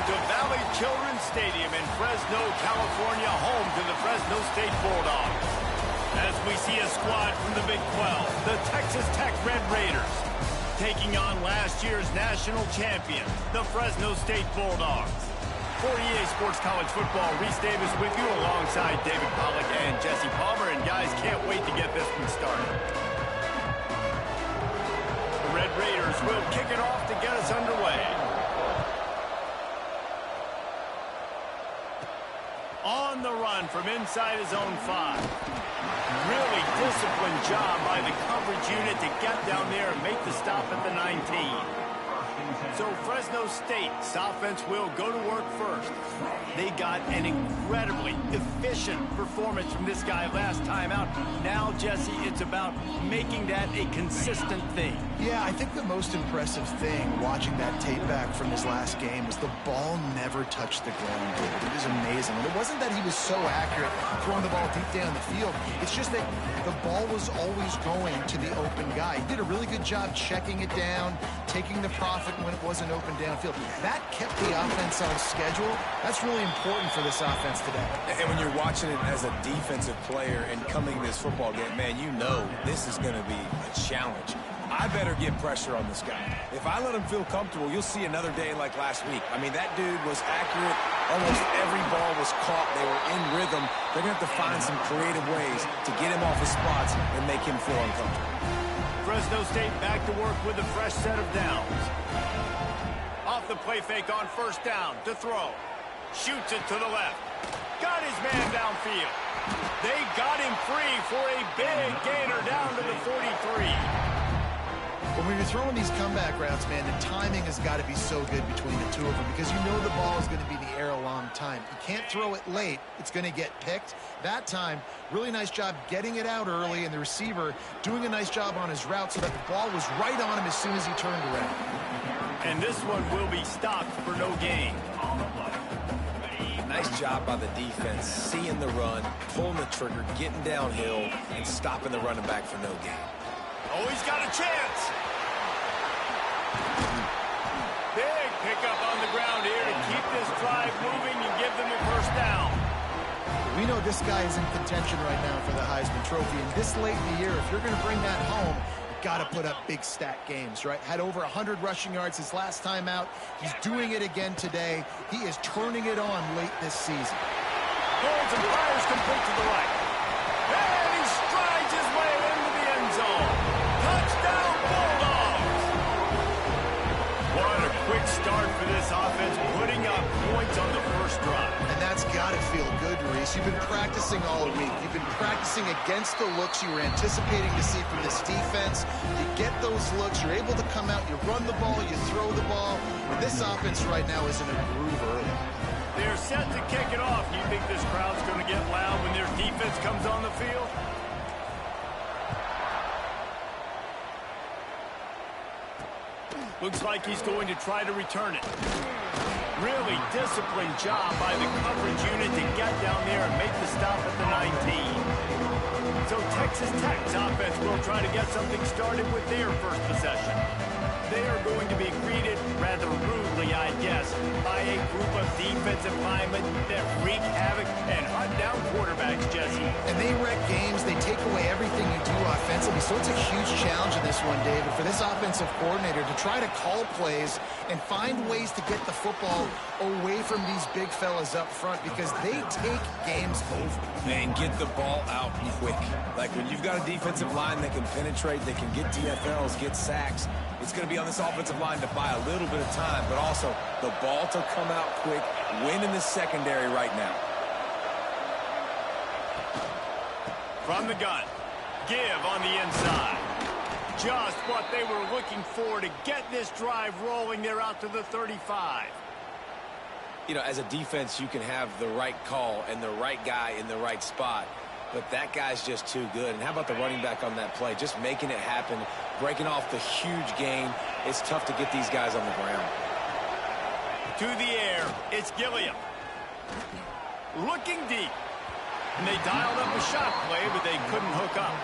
to Valley Children's Stadium in Fresno, California, home to the Fresno State Bulldogs. As we see a squad from the Big 12, the Texas Tech Red Raiders, taking on last year's national champion, the Fresno State Bulldogs. For EA Sports College Football, Reese Davis with you alongside David Pollack and Jesse Palmer. And guys, can't wait to get this one started. The Red Raiders will kick it off to get us underway. On the run from inside his own 5. Really disciplined job by the coverage unit to get down there and make the stop at the 19. So Fresno State's offense will go to work first. They got an incredibly efficient performance from this guy last time out. Now, Jesse, it's about making that a consistent thing. Yeah, I think the most impressive thing watching that tape back from his last game was the ball never touched the ground. It was amazing. And it wasn't that he was so accurate throwing the ball deep down the field. It's just that the ball was always going to the open guy. He did a really good job checking it down, taking the profit when it wasn't open downfield. That kept the offense on schedule. That's really important for this offense today. And when you're watching it as a defensive player and coming to this football game, man, you know this is going to be a challenge. I better get pressure on this guy. If I let him feel comfortable, you'll see another day like last week. I mean, that dude was accurate. Almost every ball was caught. They were in rhythm. They're going to have to find some creative ways to get him off his spots and make him feel uncomfortable. Fresno State back to work with a fresh set of downs. Off the play fake on first down to throw. Shoots it to the left. Got his man downfield. They got him free for a big gainer down to the 43. When you're throwing these comeback routes, man, the timing has got to be so good between the two of them because you know the ball is going to be in the air a long time. You can't throw it late. It's going to get picked. That time, really nice job getting it out early, and the receiver doing a nice job on his route so that the ball was right on him as soon as he turned around. And this one will be stopped for no gain. Nice job by the defense, seeing the run, pulling the trigger, getting downhill, and stopping the running back for no gain. Oh, he's got a chance. Big pickup on the ground here to keep this drive moving and give them a first down. We know this guy is in contention right now for the Heisman Trophy, and this late in the year, if you're going to bring that home, you've got to put up big stat games, right? Had over 100 rushing yards his last time out. He's doing it again today. He is turning it on late this season. Holds and fires complete to the right. And he strides his way into the end zone. Touchdown, Bulldogs! What a quick start for this offense, putting up points on the first drive. And that's got to feel good, Reese. You've been practicing all week. You've been practicing against the looks you were anticipating to see from this defense. You get those looks, you're able to come out, you run the ball, you throw the ball. And this offense right now is in a groove early. They're set to kick it off. Do you think this crowd's going to get loud when their defense comes on the field? Looks like he's going to try to return it. Really disciplined job by the coverage unit to get down there and make the stop at the 19. So Texas Tech's offense will try to get something started with their first possession. They are going to be greeted rather rudely, I guess, by a group of defensive linemen that wreak havoc and hunt down quarterbacks, Jesse. And they wreck games. They take away everything you do offensively. So it's a huge challenge in this one, David, for this offensive coordinator to try to call plays and find ways to get the football away from these big fellas up front because they take games over. And get the ball out quick. Like when you've got a defensive line that can penetrate, that can get TFLs, get sacks, it's going to be on this offensive line to buy a little bit of time, but also the ball to come out quick, win in the secondary right now. From the gun, give on the inside. Just what they were looking for to get this drive rolling. They're out to the 35. You know, as a defense, you can have the right call and the right guy in the right spot, but that guy's just too good. And how about the running back on that play? Just making it happen, breaking off the huge gain. It's tough to get these guys on the ground. To the air, it's Gilliam. Looking deep. And they dialed up a shot play, but they couldn't hook up.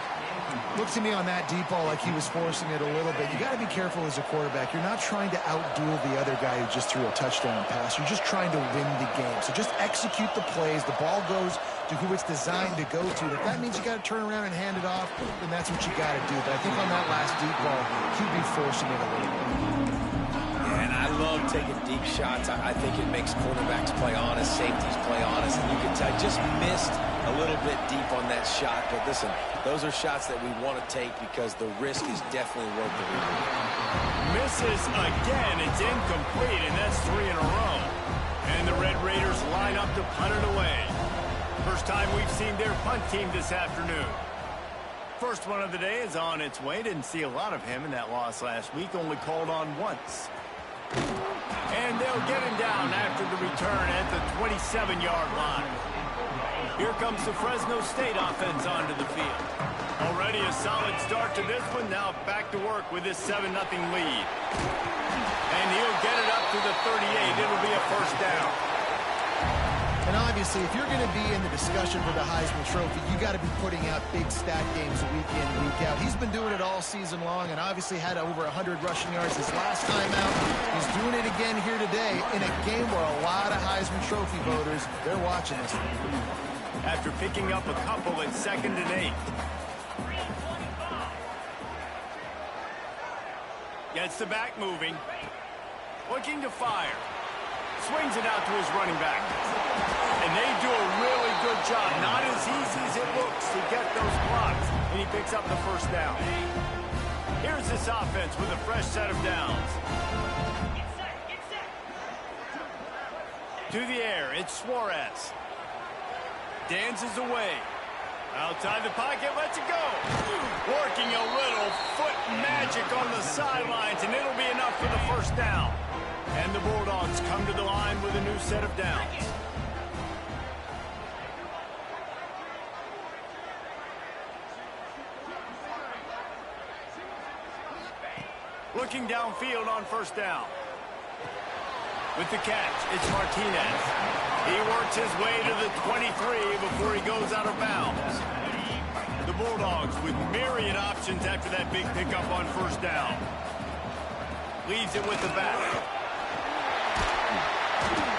Looked to me on that deep ball like he was forcing it a little bit. You got to be careful as a quarterback. You're not trying to outduel the other guy who just threw a touchdown pass. You're just trying to win the game. So just execute the plays. The ball goes to who it's designed to go to. If that means you got to turn around and hand it off, then that's what you got to do. But I think on that last deep ball, he'd be forcing it a little bit. And I love taking deep shots. I think it makes quarterbacks play honest, safeties play honest. And you can tell just missed a little bit deep on that shot. But listen, those are shots that we want to take because the risk is definitely worth it. Misses again. It's incomplete, and that's 3 in a row. And the Red Raiders line up to punt it away. First time we've seen their punt team this afternoon. First one of the day is on its way. Didn't see a lot of him in that loss last week. Only called on once. And they'll get him down after the return at the 27-yard line. Here comes the Fresno State offense onto the field. Already a solid start to this one. Now back to work with this 7-0 lead. And he'll get it up to the 38. It'll be a first down. And obviously, if you're going to be in the discussion for the Heisman Trophy, you got to be putting out big stat games week in, week out. He's been doing it all season long and obviously had over 100 rushing yards his last time out. He's doing it again here today in a game where a lot of Heisman Trophy voters, they're watching this. After picking up a couple at 2nd and 8. Gets the back moving. Looking to fire. Swings it out to his running back. And they do a really good job. Not as easy as it looks to get those blocks. And he picks up the first down. Here's this offense with a fresh set of downs. To the air, it's Suarez. Dances away. Outside the pocket, lets it go. Working a little foot magic on the sidelines, and it'll be enough for the first down. And the Bulldogs come to the line with a new set of downs. Looking downfield on first down. With the catch, it's Martinez. He works his way to the 23 before he goes out of bounds. The Bulldogs with myriad options after that big pickup on first down. Leaves it with the back.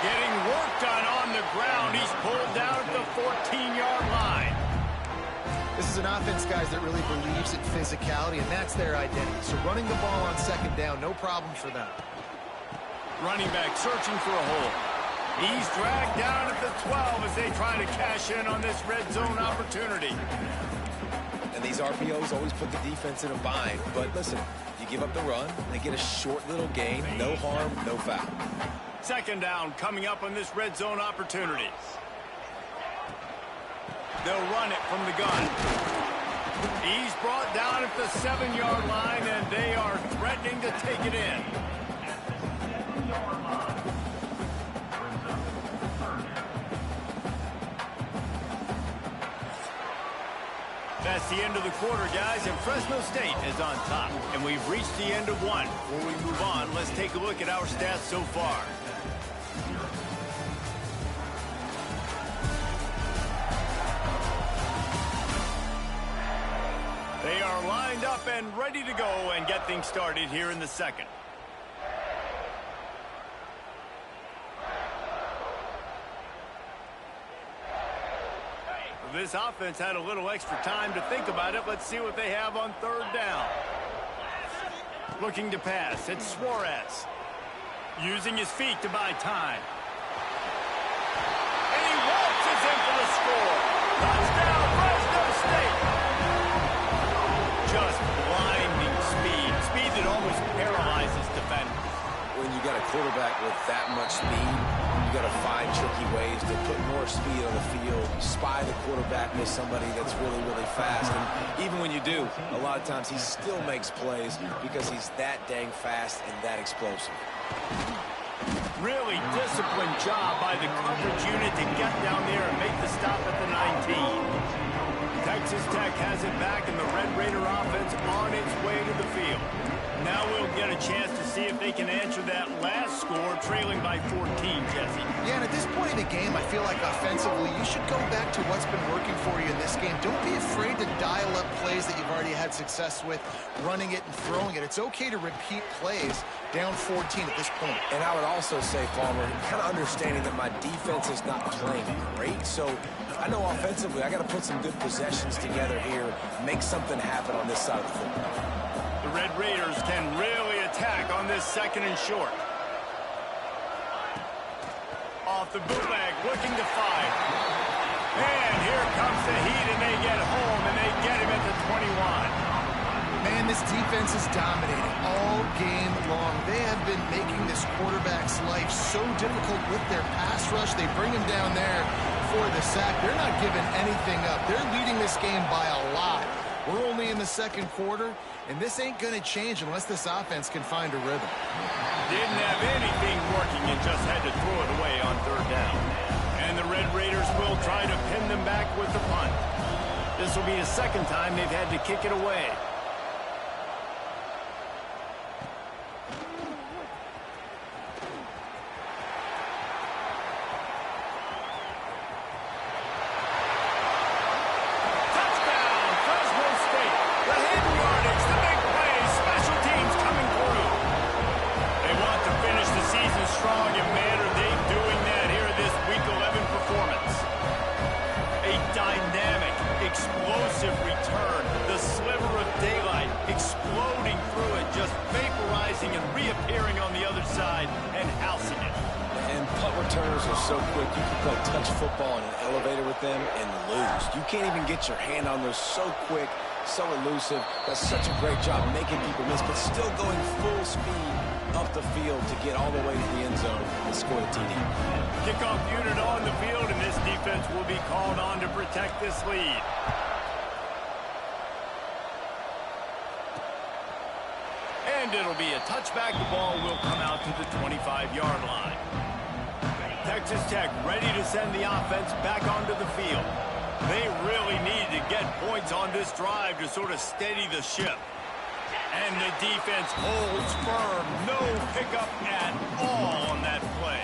Getting work done on the ground. He's pulled down at the 14-yard line. This is an offense, guys, that really believes in physicality, and that's their identity. So running the ball on second down, no problem for them. Running back searching for a hole. He's dragged down at the 12 as they try to cash in on this red zone opportunity. And these RPOs always put the defense in a bind. But listen, you give up the run, they get a short little gain, no harm, no foul. Second down coming up on this red zone opportunity. They'll run it from the gun. He's brought down at the 7-yard line, and they are threatening to take it in. That's the end of the quarter, guys, and Fresno State is on top. And we've reached the end of one. Before we move on, let's take a look at our stats so far. They are lined up and ready to go and get things started here in the second. This offense had a little extra time to think about it. Let's see what they have on third down. Looking to pass. It's Suarez. Using his feet to buy time. And he waltzes in for the score. Touchdown, Fresno State. Just blinding speed. Speed that almost paralyzes defenders. When you got a quarterback with that much speed, you got to find tricky ways to put more speed on the field, spy the quarterback with somebody that's really, really fast. And even when you do, a lot of times he still makes plays because he's that dang fast and that explosive. Really disciplined job by the coverage unit to get down there and make the stop at the 19. Texas Tech has it back, and the Red Raider offense on its way to the field. Now we'll get a chance to see if they can answer that last score, trailing by 14, Jesse. Yeah, and at this point in the game, I feel like offensively, you should go back to what's been working for you in this game. Don't be afraid to dial up plays plays that you've already had success with, running it and throwing it. It's okay to repeat plays down 14 at this point. And I would also say, Palmer, kind of understanding that my defense is not playing great, so I know offensively I got to put some good possessions together here, make something happen on this side of the football. The Red Raiders can really attack on this 2nd and short. Off the bootleg, looking to fire. And here comes the heat, and they get home, and they get him at the 21. Man, this defense is dominating all game long. They have been making this quarterback's life so difficult with their pass rush. They bring him down there for the sack. They're not giving anything up. They're leading this game by a lot. We're only in the 2nd quarter, and this ain't going to change unless this offense can find a rhythm. Didn't have anything working and just had to throw it away on 3rd down. And the Red Raiders will try to pin them back with the punt. This will be the 2nd time they've had to kick it away. Touchdown, Fresno State. The hidden yardage, the big play, special teams coming through. They want to finish the season strong, and man, are they doing that here this Week 11 performance. A dynamic, explosive return. The sliver of daylight exploding through it, just vaporizing and reappearing on the other side and housing it. And punt returners are so quick. You can play touch football in an elevator with them and lose. You can't even get your hand on those, so quick, so elusive. Does such a great job making people miss, but still going full speed up the field to get all the way to the end zone and score the TD. Kickoff unit on the field, and this defense will be called on to protect this lead. And it'll be a touchback. The ball will come out to the 25-yard line. Texas Tech ready to send the offense back onto the field. They really need to get points on this drive to sort of steady the ship. And the defense holds firm. No pickup at all on that play.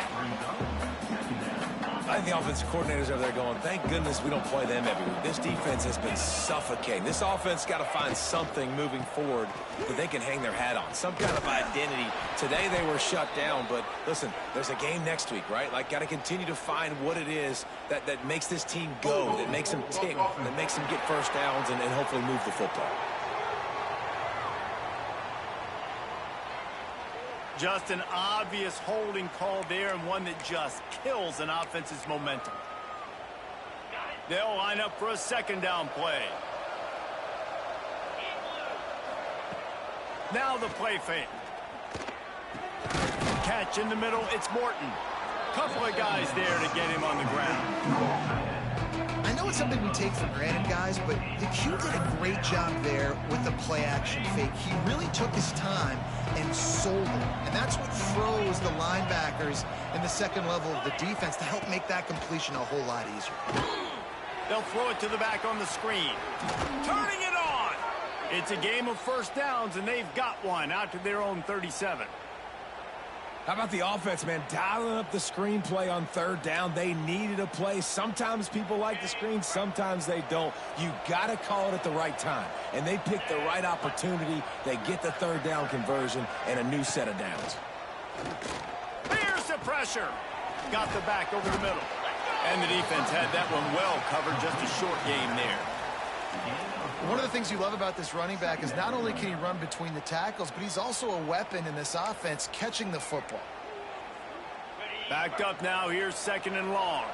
I think the offensive coordinators over there going, thank goodness we don't play them every week. This defense has been suffocating. This offense got to find something moving forward that they can hang their hat on, some kind of identity. Today they were shut down, but listen, there's a game next week, right? Like, got to continue to find what it is that makes this team go, that makes them tick, that makes them get first downs and hopefully move the football. Just an obvious holding call there, and one that just kills an offense's momentum. They'll line up for a 2nd down play. Now the play fake. Catch in the middle, it's Morton. Couple of guys there to get him on the ground. I know it's something we take for granted, guys, but the Q did a great job there with the play-action fake. He really took his time and sold it. And that's what froze the linebackers in the 2nd level of the defense to help make that completion a whole lot easier. They'll throw it to the back on the screen. Turning it on! It's a game of 1st downs, and they've got one out to their own 37. How about the offense, man? Dialing up the screenplay on 3rd down. They needed a play. Sometimes people like the screen, sometimes they don't. You got to call it at the right time. And they picked the right opportunity. They get the 3rd down conversion and a new set of downs. Here's the pressure. Got the back over the middle. And the defense had that one well covered. Just a short game there. One of the things you love about this running back is not only can he run between the tackles, but he's also a weapon in this offense catching the football. Backed up now. Here's 2nd and long.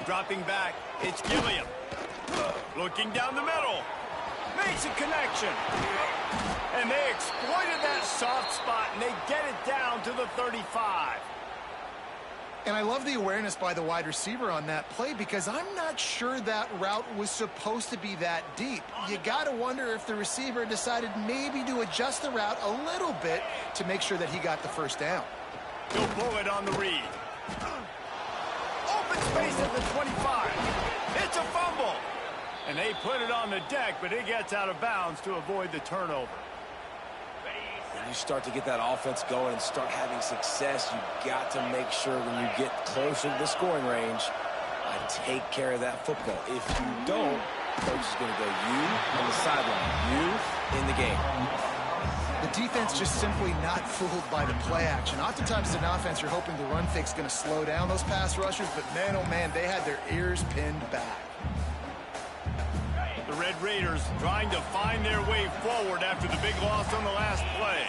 Dropping back. It's Gilliam. Looking down the middle. Makes a connection. And they exploited that soft spot, and they get it down to the 35. And I love the awareness by the wide receiver on that play because I'm not sure that route was supposed to be that deep. You got to wonder if the receiver decided maybe to adjust the route a little bit to make sure that he got the 1st down. He'll pull it on the read. Open space at the 25. It's a fumble. And they put it on the deck, but it gets out of bounds to avoid the turnover. When you start to get that offense going and start having success, you got to make sure when you get closer to the scoring range, to take care of that football. If you don't, coach is going to go you on the sideline, you in the game. The defense just simply not fooled by the play action. Oftentimes as an offense, you're hoping the run fake's going to slow down those pass rushers, but man, oh man, they had their ears pinned back. The Red Raiders trying to find their way forward after the big loss on the last play.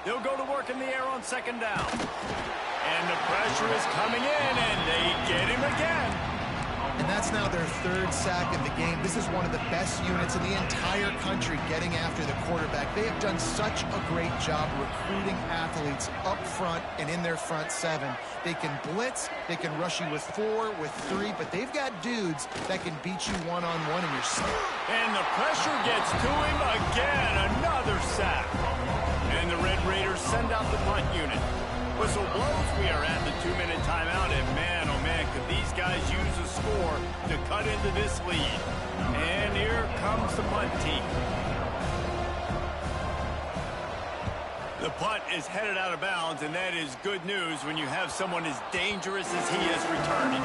They'll go to work in the air on second down. And the pressure is coming in, and they get him again. And that's now their third sack of the game. This is one of the best units in the entire country getting after the quarterback. They have done such a great job recruiting athletes up front and in their front seven. They can blitz, they can rush you with 4, with 3, but they've got dudes that can beat you one-on-one in your sack. And the pressure gets to him again. Another sack. And the Red Raiders send out the punt unit. Whistle blows. We are at the 2-minute timeout, and man, oh man, could these guys use a score to cut into this lead. And here comes the punt team. The punt is headed out of bounds, and that is good news when you have someone as dangerous as he is returning.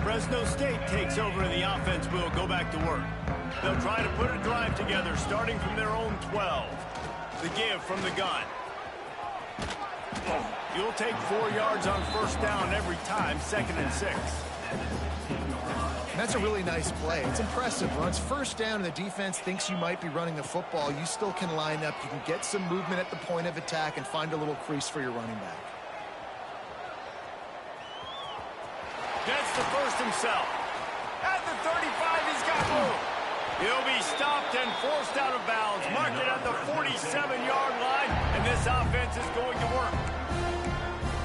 Fresno State takes over, and the offense will go back to work. They'll try to put a drive together, starting from their own 12. The give from the gun. You'll take 4 yards on first down every time, 2nd and 6. That's a really nice play. It's impressive. Runs first down, and the defense thinks you might be running the football. You still can line up. You can get some movement at the point of attack and find a little crease for your running back. Gets the first himself. At the 35, he's got room. He'll be stopped and forced out of bounds. Mark it at the 47-yard line, and this offense is going to work.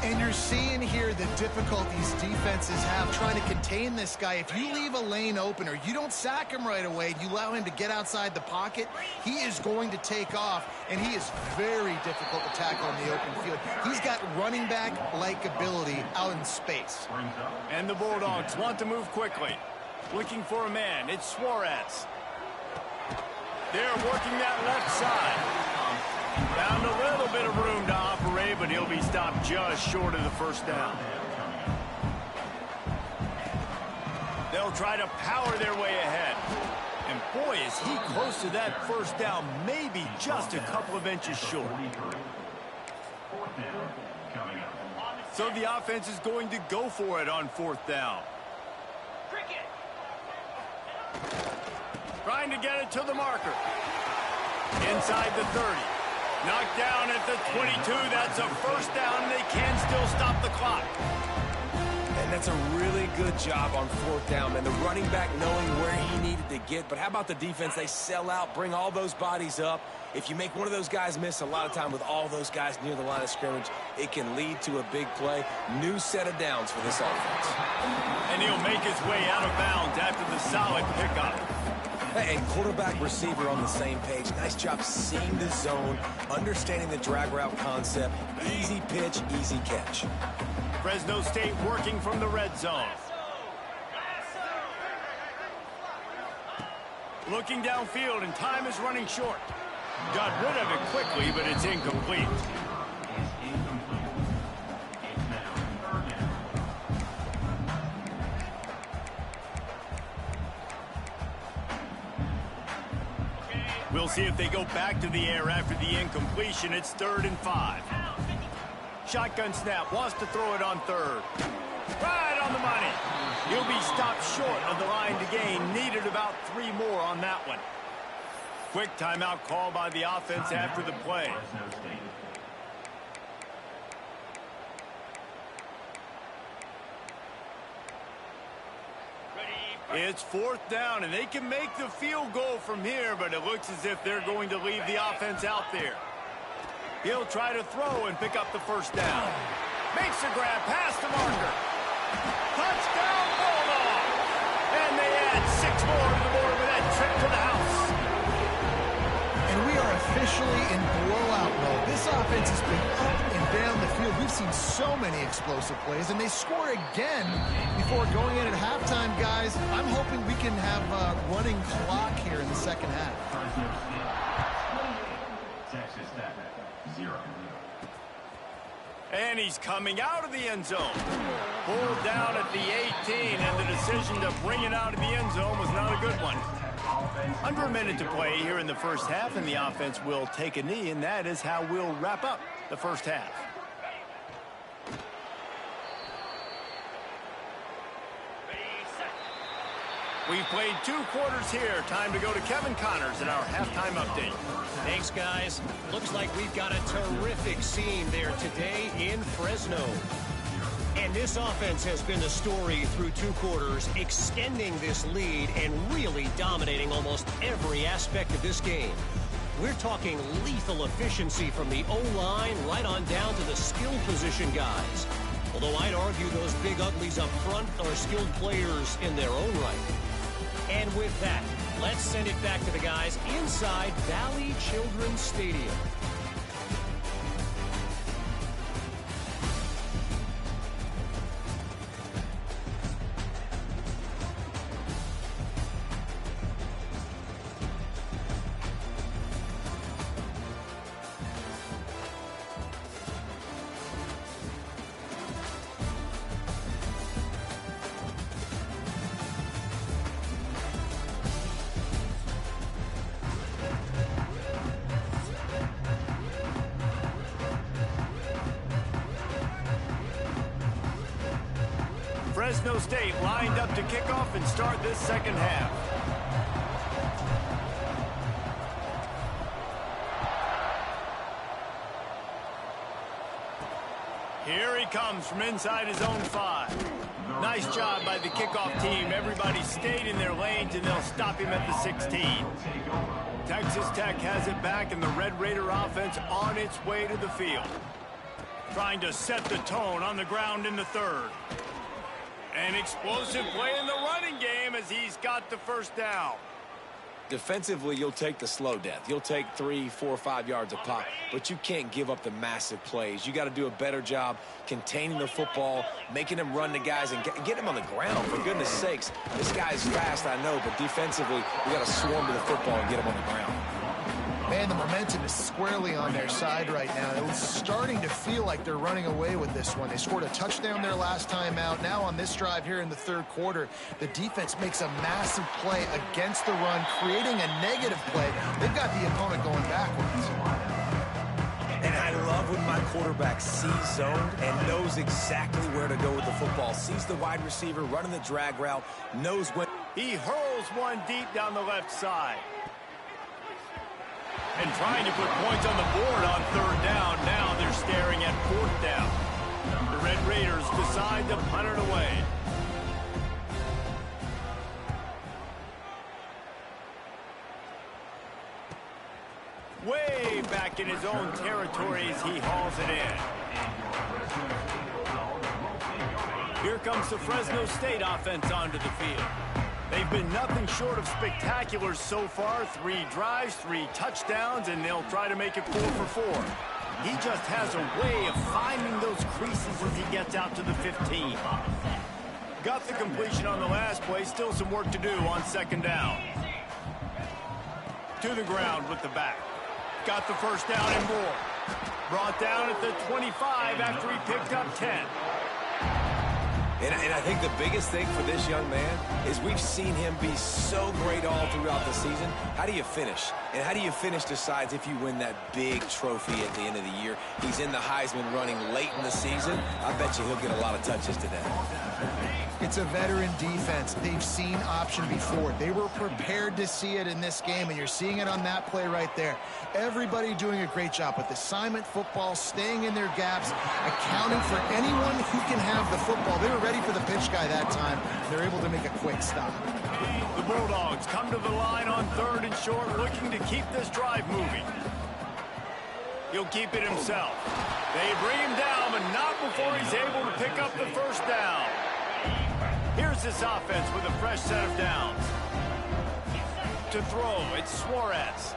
And you're seeing here the difficulties defenses have trying to contain this guy. If you leave a lane open or you don't sack him right away, you allow him to get outside the pocket, he is going to take off, and he is very difficult to tackle in the open field. He's got running back-like ability out in space. And the Bulldogs want to move quickly. Looking for a man. It's Suarez. They're working that left side. Found a little bit of room to operate, but he'll be stopped just short of the first down. They'll try to power their way ahead. And boy, is he close to that first down, maybe just a couple of inches short. So the offense is going to go for it on 4th down. Trying to get it to the marker. Inside the 30. Knocked down at the 22. That's a first down, and they can still stop the clock. And that's a really good job on 4th down, and the running back knowing where he needed to get. But how about the defense? They sell out, bring all those bodies up. If you make one of those guys miss, a lot of time with all those guys near the line of scrimmage, it can lead to a big play. New set of downs for this offense. And he'll make his way out of bounds after the solid pickup. And quarterback receiver on the same page. Nice job seeing the zone, understanding the drag route concept. Easy pitch, easy catch. Fresno State working from the red zone. Looking downfield, and time is running short. Got rid of it quickly, but it's incomplete. We'll see if they go back to the air after the incompletion. It's 3rd and 5. Shotgun snap, wants to throw it on 3rd. Right on the money. He'll be stopped short of the line to gain. Needed about 3 more on that one. Quick timeout call by the offense after the play. It's 4th down, and they can make the field goal from here, but it looks as if they're going to leave the offense out there. He'll try to throw and pick up the first down. Makes a grab past the marker. Touchdown, Bulldog! And they add 6 more to the board with that trip to the house. And we are officially in blowout mode. This offense has been up and down the field. We've seen so many explosive plays, and they score again before going in at halftime, guys. I'm hoping we can have a running clock here in the second half. And he's coming out of the end zone. Pulled down at the 18, and the decision to bring it out of the end zone was not a good one. Under a minute to play here in the first half, and the offense will take a knee, and that is how we'll wrap up the first half. We've played 2 quarters here. Time to go to Kevin Connors in our halftime update. Thanks, guys. Looks like we've got a terrific scene there today in Fresno. And this offense has been the story through 2 quarters, extending this lead and really dominating almost every aspect of this game. We're talking lethal efficiency from the O-line right on down to the skill position guys. Although I'd argue those big uglies up front are skilled players in their own right. And with that, let's send it back to the guys inside Valley Children's Stadium. Fresno State lined up to kick off and start this second half. Here he comes from inside his own 5. Nice job by the kickoff team. Everybody stayed in their lanes, and they'll stop him at the 16. Texas Tech has it back, and the Red Raider offense on its way to the field. Trying to set the tone on the ground in the 3rd. An explosive play in the running game as he's got the first down. Defensively, you'll take the slow death. You'll take 3, 4, 5 yards a pop, but you can't give up the massive plays. You got to do a better job containing the football, making them run the guys, and get them on the ground. For goodness sakes, this guy's fast, I know, but defensively, we got to swarm to the football and get him on the ground. Man, the momentum is squarely on their side right now. It's starting to feel like they're running away with this one. They scored a touchdown their last time out. Now on this drive here in the 3rd quarter, the defense makes a massive play against the run, creating a negative play. They've got the opponent going backwards. And I love when my quarterback sees zone and knows exactly where to go with the football. Sees the wide receiver running the drag route, knows when. He hurls one deep down the left side. And trying to put points on the board on 3rd down. Now they're staring at 4th down. The Red Raiders decide to punt it away. Way back in his own territory as he hauls it in. Here comes the Fresno State offense onto the field. They've been nothing short of spectacular so far. 3 drives, 3 touchdowns, and they'll try to make it 4 for 4. He just has a way of finding those creases as he gets out to the 15. Got the completion on the last play. Still some work to do on 2nd down. To the ground with the back. Got the first down and more. Brought down at the 25 after he picked up 10. And I think the biggest thing for this young man is we've seen him be so great all throughout the season. How do you finish? And how do you finish decides if you win that big trophy at the end of the year. He's in the Heisman running late in the season. I bet you he'll get a lot of touches today. It's a veteran defense. They've seen option before. They were prepared to see it in this game, and you're seeing it on that play right there. Everybody doing a great job with assignment football, staying in their gaps, accounting for anyone who can have the football. They were ready for the pitch guy that time. They're able to make a quick stop. The Bulldogs come to the line on 3rd and short, looking to keep this drive moving. He'll keep it himself. They bring him down, but not before he's able to pick up the first down. Here's this offense with a fresh set of downs. To throw, it's Suarez.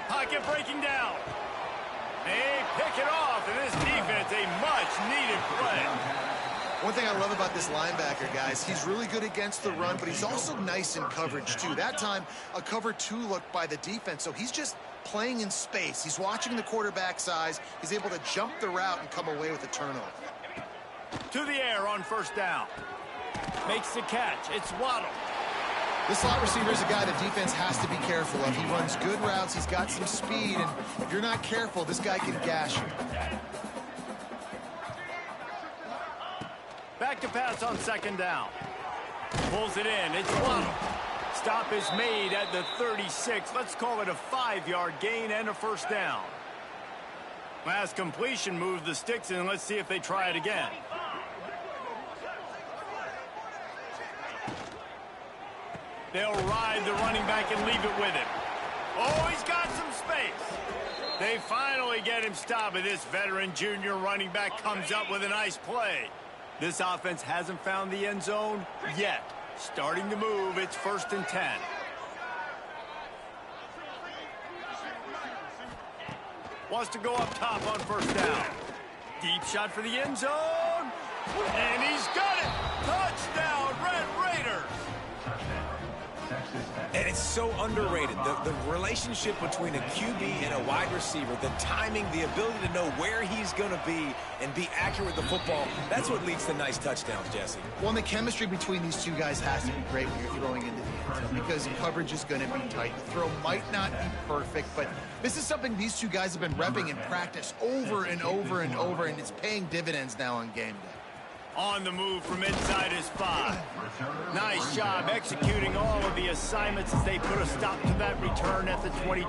Pocket breaking down. They pick it off, and this defense, a much-needed play. One thing I love about this linebacker, guys, he's really good against the run, but he's also nice in coverage, too. That time, a cover 2 look by the defense, so he's just playing in space. He's watching the quarterback's eyes. He's able to jump the route and come away with a turnover. To the air on first down. Makes the catch. It's Waddle. This slot receiver is a guy the defense has to be careful of. He runs good routes. He's got some speed, and if you're not careful, this guy can gash you. Back to pass on second down. Pulls it in. It's Waddle. Stop is made at the 36. Let's call it a 5-yard gain and a first down. Last completion moves the sticks in. Let's see if they try it again. They'll ride the running back and leave it with him. Oh, he's got some space. They finally get him stopped, and this veteran junior running back comes up with a nice play. This offense hasn't found the end zone yet. Starting to move, it's 1st and 10. Wants to go up top on first down. Deep shot for the end zone. And he's got it. Touchdown, Red Raiders. And it's so underrated. The relationship between a QB and a wide receiver, the timing, the ability to know where he's going to be and be accurate with the football, that's what leads to nice touchdowns, Jesse. Well, and the chemistry between these two guys has to be great when you're throwing into the end zone because coverage is going to be tight. The throw might not be perfect, but this is something these two guys have been repping in practice over and over and over, and it's paying dividends now on game day. On the move from inside his 5. Nice job executing all of the assignments as they put a stop to that return at the 22.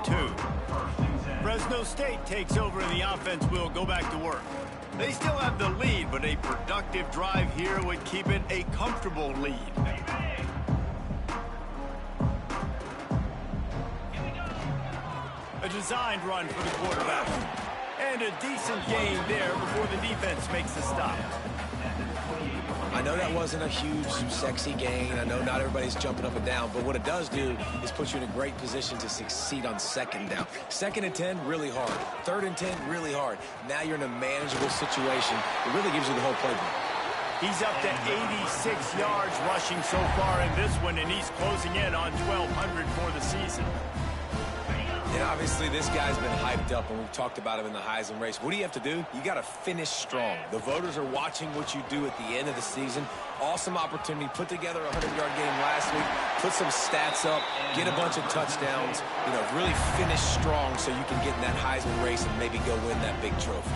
Fresno State takes over and the offense will go back to work. They still have the lead, but a productive drive here would keep it a comfortable lead. A designed run for the quarterback. And a decent gain there before the defense makes the stop. I know that wasn't a huge, sexy gain. I know not everybody's jumping up and down, but what it does do is put you in a great position to succeed on second down. 2nd and 10, really hard. 3rd and 10, really hard. Now you're in a manageable situation. It really gives you the whole playbook. He's up to 86 yards rushing so far in this one, and he's closing in on 1,200 for the season. And obviously this guy's been hyped up, and we've talked about him in the Heisman race. What do you have to do? You got to finish strong. The voters are watching what you do at the end of the season. Awesome opportunity. Put together a 100-yard game last week. Put some stats up. Get a bunch of touchdowns. You know, really finish strong so you can get in that Heisman race and maybe go win that big trophy.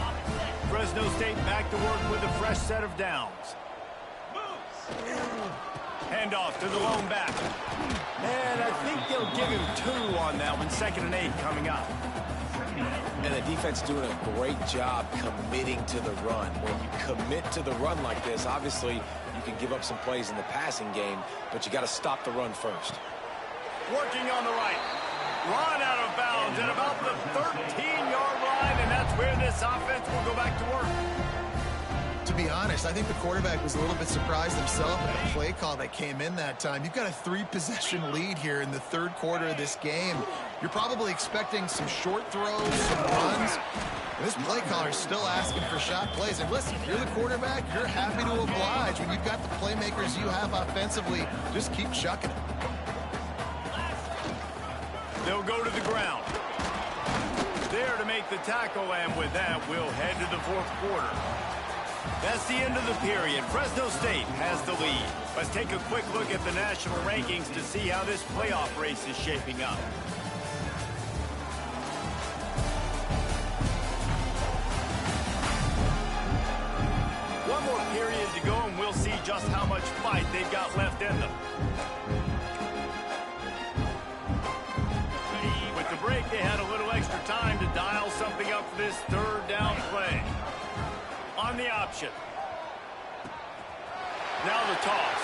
Fresno State back to work with a fresh set of downs. Handoff to the lone back. And I think they'll give him 2 on that one. 2nd and 8 coming up. And the defense doing a great job committing to the run. When you commit to the run like this, obviously you can give up some plays in the passing game, but you got to stop the run first. Working on the right. Run out of bounds at about the 13-yard line, and that's where this offense will go back to work. To be honest, I think the quarterback was a little bit surprised himself at the play call that came in that time. You've got a 3-possession lead here in the 3rd quarter of this game. You're probably expecting some short throws, some runs. This play caller is still asking for shot plays. And listen, if you're the quarterback, you're happy to oblige. When you've got the playmakers you have offensively, just keep chucking it. They'll go to the ground. There to make the tackle, and with that, we'll head to the 4th quarter. That's the end of the period. Fresno State has the lead. Let's take a quick look at the national rankings to see how this playoff race is shaping up. One more period to go, and we'll see just how much fight they've got left in them. With the break, they had a little extra time to dial something up for this 3rd down play. On the option. Now the toss.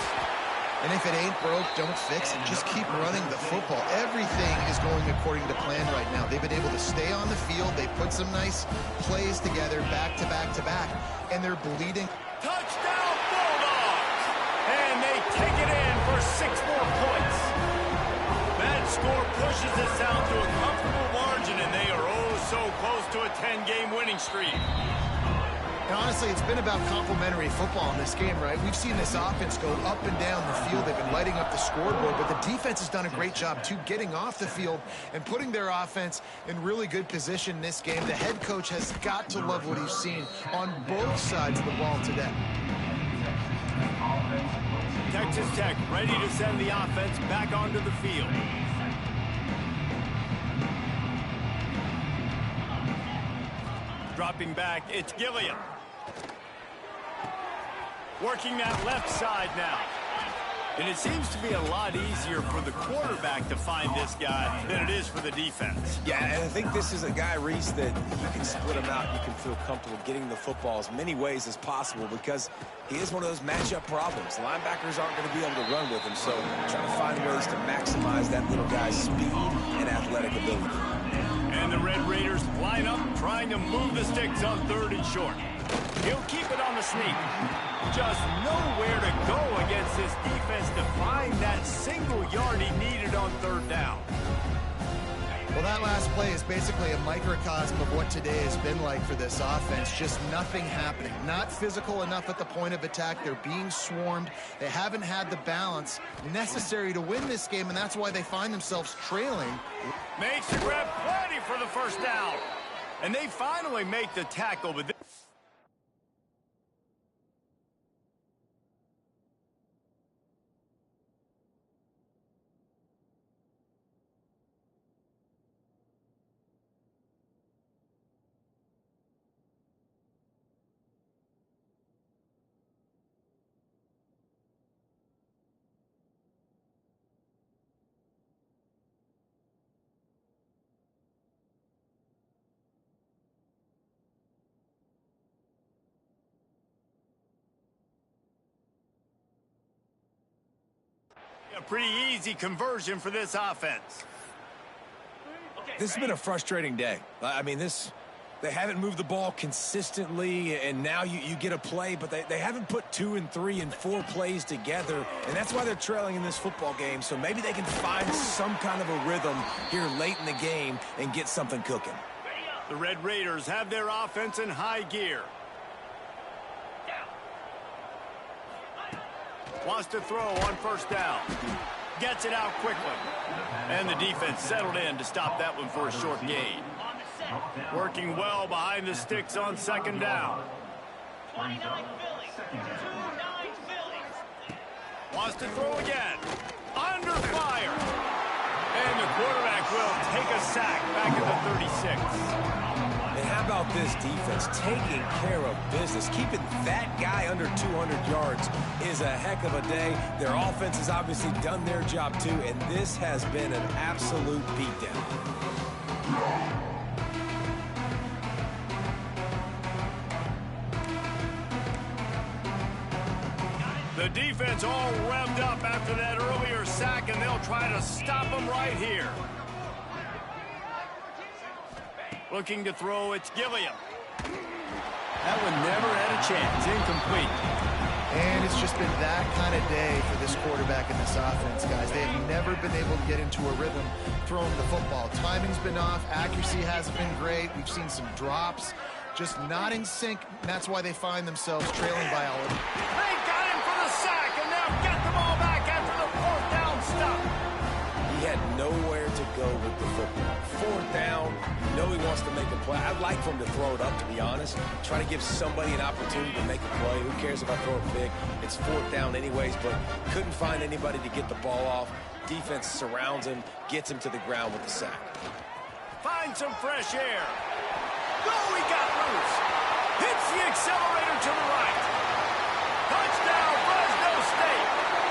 And if it ain't broke, don't fix it. Just keep running the football. Everything is going according to plan right now. They've been able to stay on the field. They put some nice plays together back to back to back. And they're bleeding. Touchdown Bulldogs! And they take it in for 6 more points. That score pushes us out to a comfortable margin, and they are oh so close to a 10-game winning streak. And honestly, it's been about complementary football in this game, right? We've seen this offense go up and down the field. They've been lighting up the scoreboard, but the defense has done a great job, too, getting off the field and putting their offense in really good position in this game. The head coach has got to love what he's seen on both sides of the ball today. Texas Tech ready to send the offense back onto the field. Dropping back, it's Gilliam. Working that left side now. And it seems to be a lot easier for the quarterback to find this guy than it is for the defense. Yeah, and I think this is a guy, Reese, that you can split him out. You can feel comfortable getting the football as many ways as possible because he is one of those matchup problems. Linebackers aren't going to be able to run with him, so trying to find ways to maximize that little guy's speed and athletic ability. And the Red Raiders line up, trying to move the sticks on 3rd and short. He'll keep it on the sneak. Just nowhere to go against this defense to find that single yard he needed on 3rd down. Well, that last play is basically a microcosm of what today has been like for this offense. Just nothing happening. Not physical enough at the point of attack. They're being swarmed. They haven't had the balance necessary to win this game, and that's why they find themselves trailing. Makes the grab plenty for the 1st down. And they finally make the tackle, but a pretty easy conversion for this offense. This has been a frustrating day. I mean, they haven't moved the ball consistently, and now you get a play, but they haven't put 2 and 3 and 4 plays together, and that's why they're trailing in this football game. So maybe they can find some kind of a rhythm here late in the game and get something cooking. The Red Raiders have their offense in high gear. Wants to throw on 1st down. Gets it out quickly. And the defense settled in to stop that one for a short gain. Working well behind the sticks on 2nd down. Wants to throw again. Under fire. And the quarterback will take a sack back at the 36. And how about this defense taking care of business? Keeping that guy under 200 yards is a heck of a day. Their offense has obviously done their job too, and this has been an absolute beatdown. The defense all revved up after that earlier sack, and they'll try to stop them right here. Looking to throw, it's Gilliam. That one never had a chance. Incomplete. And it's just been that kind of day for this quarterback and this offense, guys. They have never been able to get into a rhythm throwing the football. Timing's been off. Accuracy hasn't been great. We've seen some drops. Just not in sync. And that's why they find themselves trailing by all of them. They got him for the sack, and now get the ball back after the 4th down stop. He had nowhere to go with the football. 4th down, you know he wants to make a play. I'd like for him to throw it up, to be honest. Try to give somebody an opportunity to make a play. Who cares if I throw it big? It's 4th down anyways, but couldn't find anybody to get the ball off. Defense surrounds him, gets him to the ground with the sack. Find some fresh air. Oh, he got loose. Hits the accelerator to the right. Touchdown, Fresno State.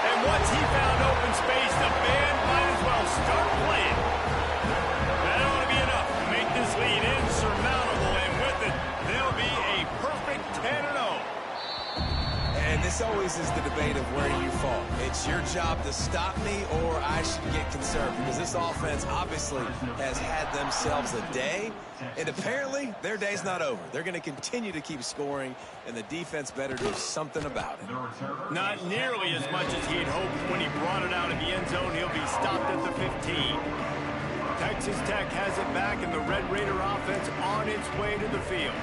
And once he found open space, the band might as well start playing. That ought to be enough to make this lead insurmountable, and with it, they'll be a perfect 10-0. And this always is the debate of where you fall. It's your job to stop me, or I should get concerned, because this offense obviously has had themselves a day, and apparently their day's not over. They're going to continue to keep scoring, and the defense better do something about it. Not nearly as much as he'd hoped when he brought it out of the end zone. He'll be stopped at the 15. Texas Tech has it back, and the Red Raider offense on its way to the field.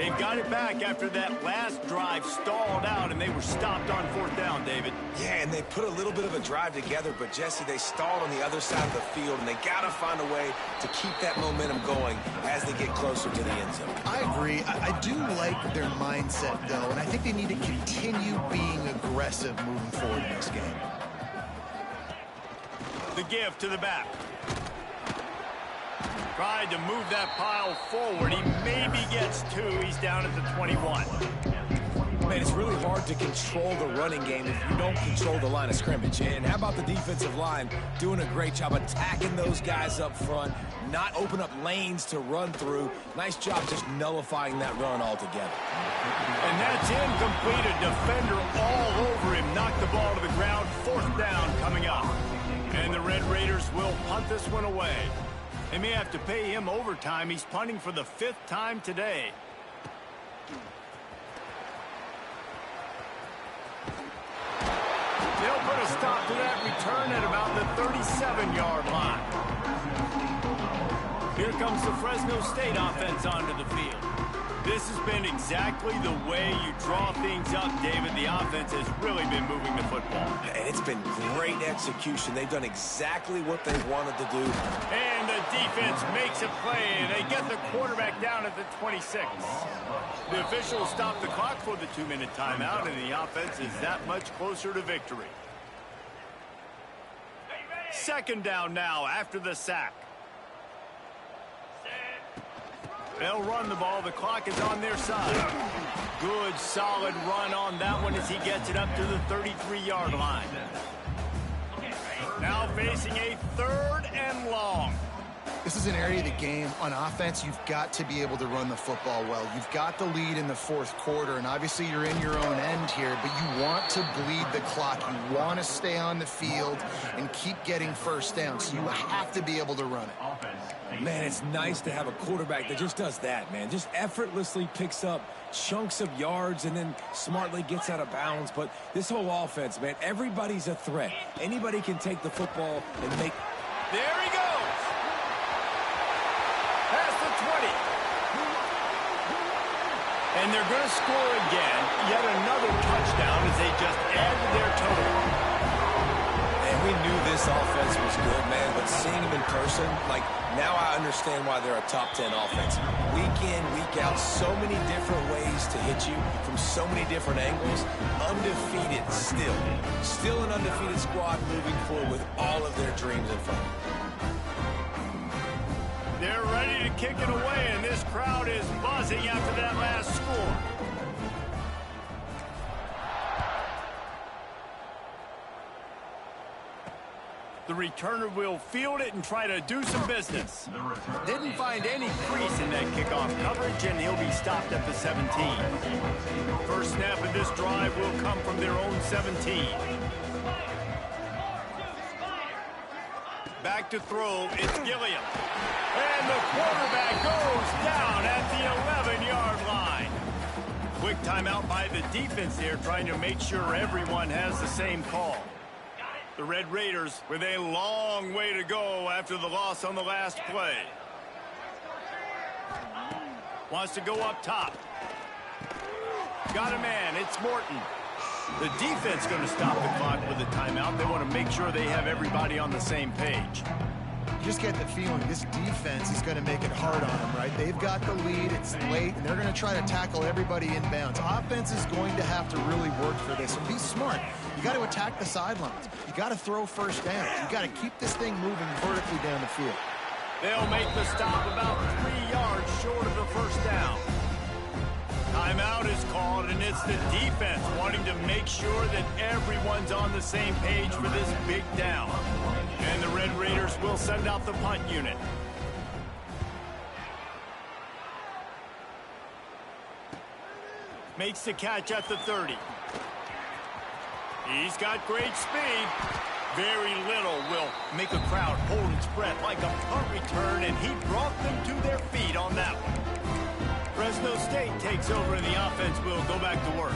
They've got it back after that last drive stalled out, and they were stopped on 4th down, David. Yeah, and they put a little bit of a drive together, but, Jesse, they stalled on the other side of the field, and they got to find a way to keep that momentum going as they get closer to the end zone. I agree. I do like their mindset, though, and I think they need to continue being aggressive moving forward in this game. The give to the back. Tried to move that pile forward. He maybe gets 2. He's down at the 21. Man, it's really hard to control the running game if you don't control the line of scrimmage. And how about the defensive line doing a great job attacking those guys up front, not open up lanes to run through. Nice job just nullifying that run altogether. And that's incomplete. A defender all over him. Knocked the ball to the ground. 4th down coming up. And the Red Raiders will punt this one away. They may have to pay him overtime. He's punting for the 5th time today. They'll put a stop to that return at about the 37-yard line. Here comes the Fresno State offense onto the field. This has been exactly the way you draw things up, David. The offense has really been moving the football. And it's been great execution. They've done exactly what they wanted to do. And the defense makes a play. They get the quarterback down at the 26. The officials stop the clock for the 2-minute timeout, and the offense is that much closer to victory. 2nd down now after the sack. They'll run the ball. The clock is on their side. Good, solid run on that one as he gets it up to the 33-yard line. Now facing a 3rd and long. This is an area of the game on offense you've got to be able to run the football well. You've got the lead in the 4th quarter, and obviously you're in your own end here, but you want to bleed the clock. You want to stay on the field and keep getting 1st down, so you have to be able to run it. Man, it's nice to have a quarterback that just does that, man. Just effortlessly picks up chunks of yards and then smartly gets out of bounds. But this whole offense, man, everybody's a threat. Anybody can take the football and make... There he goes! Past the 20. And they're going to score again. Yet another touchdown as they just add to their total. And we knew this offense was good, man, but seeing them in person, like, now I understand why they're a top 10 offense. Week in, week out, so many different ways to hit you from so many different angles. Undefeated still. Still an undefeated squad moving forward with all of their dreams in front. They're ready to kick it away, and this crowd is buzzing after that last score. The returner will field it and try to do some business. Didn't find any crease in that kickoff coverage, and he'll be stopped at the 17. First snap of this drive will come from their own 17. Back to throw, it's Gilliam. And the quarterback goes down at the 11-yard line. Quick timeout by the defense there, trying to make sure everyone has the same call. The Red Raiders with a long way to go after the loss on the last play. Wants to go up top. Got a man, it's Morton. The defense going to stop the clock with a timeout. They want to make sure they have everybody on the same page. You just get the feeling this defense is going to make it hard on them, right? They've got the lead, it's late, and they're going to try to tackle everybody inbounds. Offense is going to have to really work for this, and be smart. You got to attack the sidelines. You got to throw first downs. You got to keep this thing moving vertically down the field. They'll make the stop about 3 yards short of the first down. Timeout is called, and it's the defense wanting to make sure that everyone's on the same page for this big down. And the Red Raiders will send out the punt unit. Makes the catch at the 30. He's got great speed. Very little will make a crowd hold its breath like a punt return, and he brought them to their feet on that one. Fresno State takes over, and the offense will go back to work.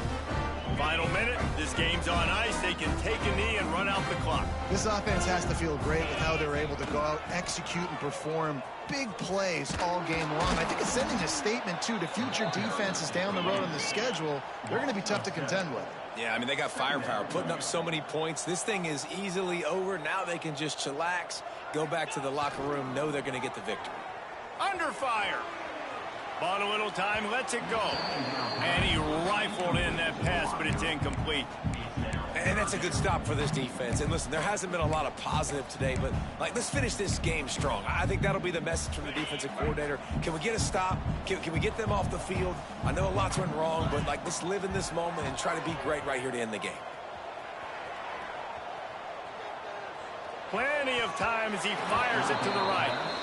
Final minute, this game's on ice. They can take a knee and run out the clock. This offense has to feel great with how they're able to go out, execute, and perform big plays all game long. I think it's sending a statement, too, to future defenses down the road on the schedule. They're going to be tough to contend with. Yeah, I mean, they got firepower, putting up so many points. This thing is easily over. Now they can just chillax, go back to the locker room, know they're going to get the victory. Under fire. Bought a little time, lets it go. And he rifled in that pass, but it's incomplete. And that's a good stop for this defense. And listen, there hasn't been a lot of positive today, but let's finish this game strong. I think that'll be the message from the defensive coordinator. Can we get a stop? Can we get them off the field? I know a lot's went wrong, but let's live in this moment and try to be great right here to end the game. Plenty of time as he fires it to the right.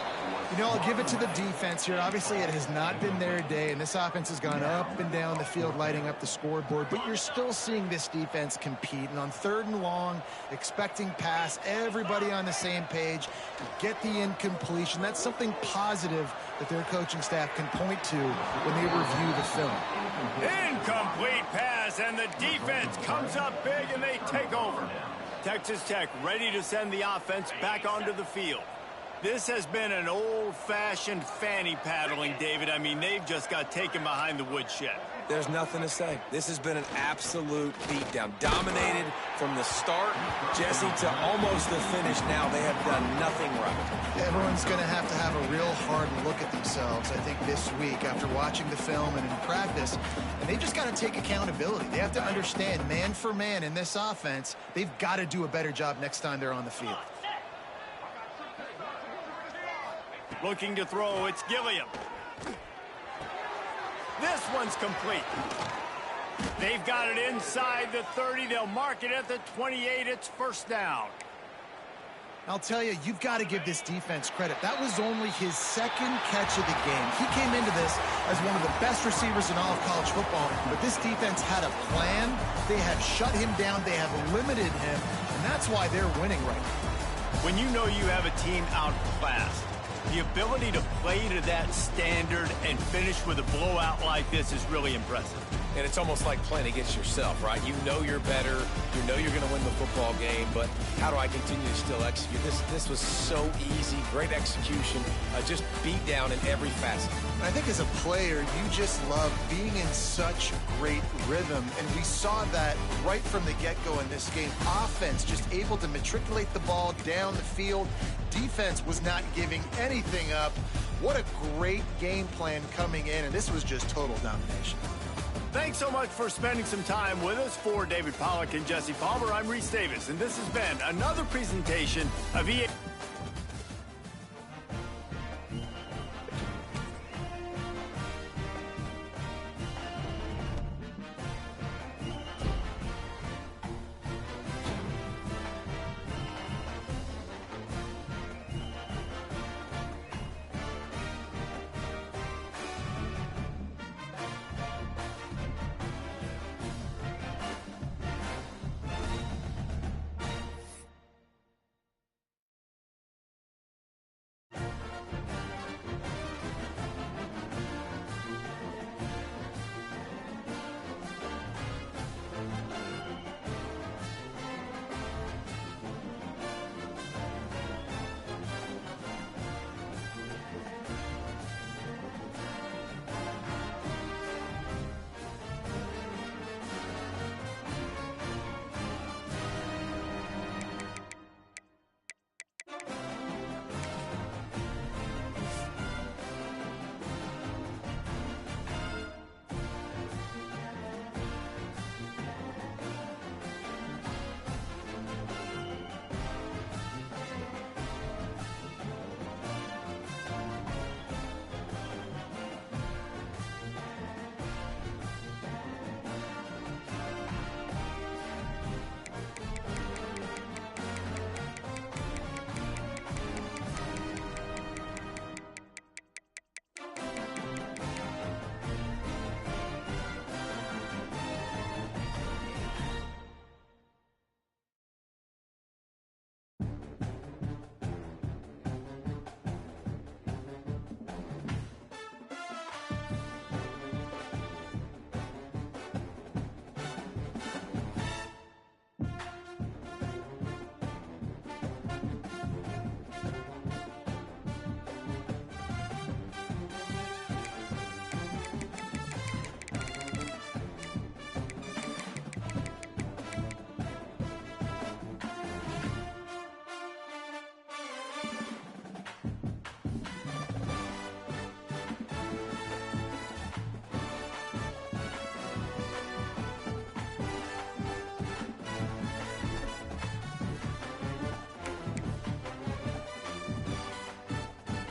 You know, I'll give it to the defense here. Obviously, it has not been their day, and this offense has gone up and down the field, lighting up the scoreboard. But you're still seeing this defense compete. And on 3rd and long, expecting pass, everybody on the same page, get the incompletion. That's something positive that their coaching staff can point to when they review the film. Incomplete pass, and the defense comes up big, and they take over. Texas Tech ready to send the offense back onto the field. This has been an old-fashioned fanny paddling, David. I mean, they've just got taken behind the woodshed. There's nothing to say. This has been an absolute beatdown. Dominated from the start, Jesse, to almost the finish. Now they have done nothing right. Everyone's going to have a real hard look at themselves, I think, this week after watching the film and in practice. And they've just got to take accountability. They have to understand, man for man in this offense, they've got to do a better job next time they're on the field. Looking to throw, it's Gilliam. This one's complete. They've got it inside the 30. They'll mark it at the 28. It's first down. I'll tell you, you've got to give this defense credit. That was only his 2nd catch of the game. He came into this as one of the best receivers in all of college football, but this defense had a plan. They have shut him down. They have limited him, and that's why they're winning right now. When you know you have a team outclassed, the ability to play to that standard and finish with a blowout like this is really impressive. And it's almost like playing against yourself, right? You know you're better. You know you're going to win the football game, but how do I continue to still execute? This was so easy. Great execution. Just beat down in every facet. I think as a player, you just love being in such great rhythm, and we saw that right from the get-go in this game. Offense just able to matriculate the ball down the field. Defense was not giving anything up. What a great game plan coming in, and this was just total domination. Thanks so much for spending some time with us. For David Pollack and Jesse Palmer, I'm Reese Davis, and this has been another presentation of EA.